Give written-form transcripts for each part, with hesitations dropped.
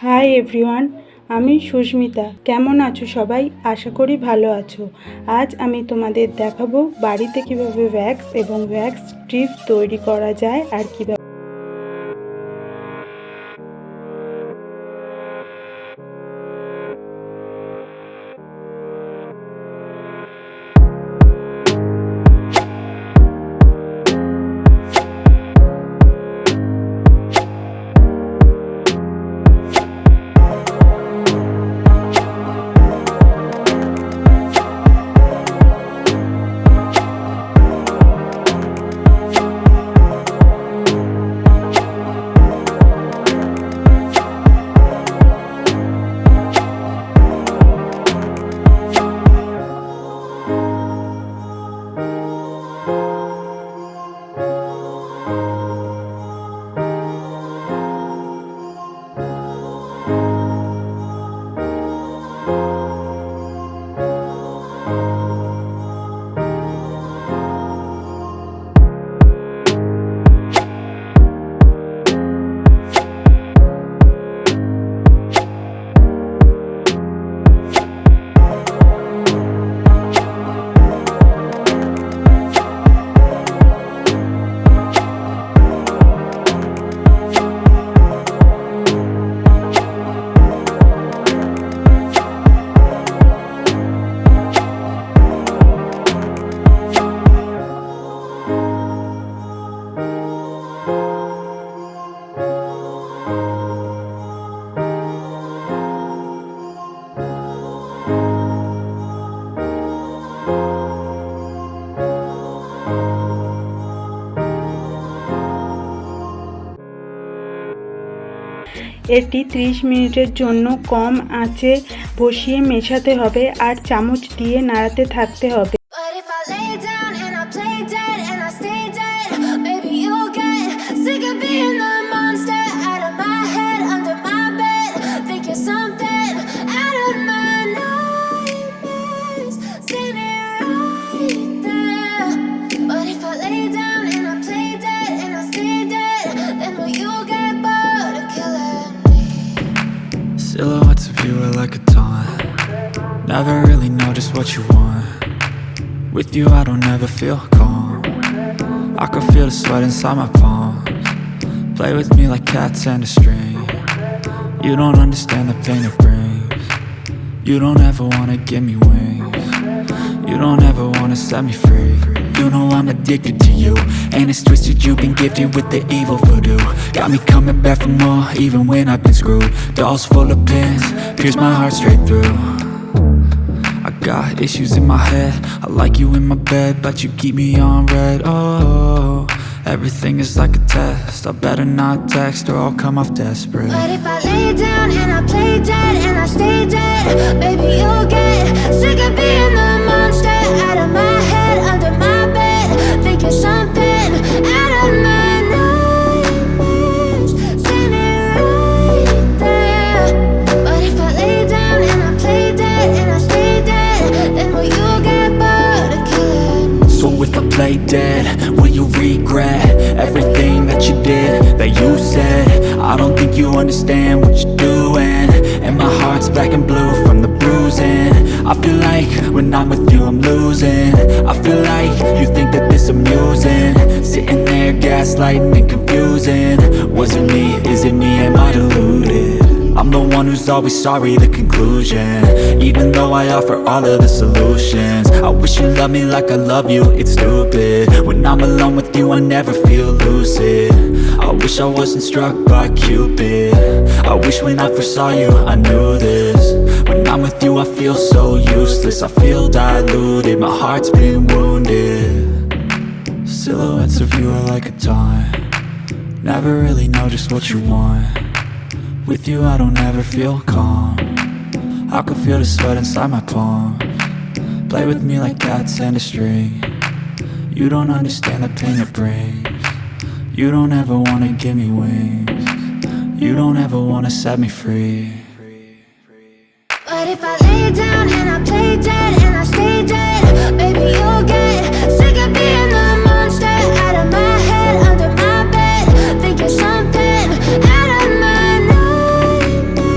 Hi everyone, আমি সুস্মিতা। কেমন আছো সবাই? আশা করি ভালো আছো। আজ আমি তোমাদের দেখাবো বাড়িতে কিভাবে ওয়্যাক্স এবং ওয়্যাক্স স্ট্রিপস তৈরি করা যায় আর কিভাবে। এটি 30 মিনিটের জন্য কম আঁচে বসিয়ে মেশাতে হবে আর চামচ দিয়ে নাড়াতে থাকতে হবে। Silhouettes of you are like a taunt. Never really know just what you want. With you I don't ever feel calm. I can feel the sweat inside my palms. Play with me like cats and a string. You don't understand the pain it brings. You don't ever wanna give me wings. You don't ever wanna set me free. You know I'm addicted to you, and it's twisted, you've been gifted with the evil voodoo. Got me coming back for more, even when I've been screwed. Dolls full of pins, pierce my heart straight through. I got issues in my head, I like you in my bed, but you keep me on red. Oh, everything is like a test, I better not text or I'll come off desperate. But if I lay down and I play dead and I stay dead, baby you'll get sick of being the monster out of my head, under my bed, thinking something out of my nightmares, standing right there. But if I lay down and I play dead and I stay dead, then will you get bored of killing me? So if I play dead, will you regret everything that you did, that you said? I don't think you understand what you're doing, and my heart's black and blue from the bruising. I feel like when I'm with you I'm losing. I feel like you think that this amusing, sitting there gaslighting and confusing. Was it me? Is it me? Am I deluded? I'm the one who's always sorry, the conclusion. Even though I offer all of the solutions, I wish you loved me like I love you, it's stupid. When I'm alone with you I never feel lucid. I wish I wasn't struck by Cupid. I wish when I first saw you I knew this. When I'm with you I feel so useless, I feel diluted, my heart's been wounded. Silhouettes of you are like a taunt. Never really know just what you want. With you I don't ever feel calm. I can feel the sweat inside my palms. Play with me like cats and a string. You don't understand the pain it brings. You don't ever wanna give me wings. You don't ever wanna set me free. But if I lay down and I play dead and I stay dead, baby you'll get sick of being the monster out of my head, under my bed, thinking something out of my nightmares.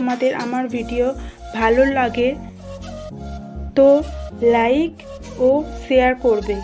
তোমাদের আমার video ভালো লাগে তো like ও share করবে।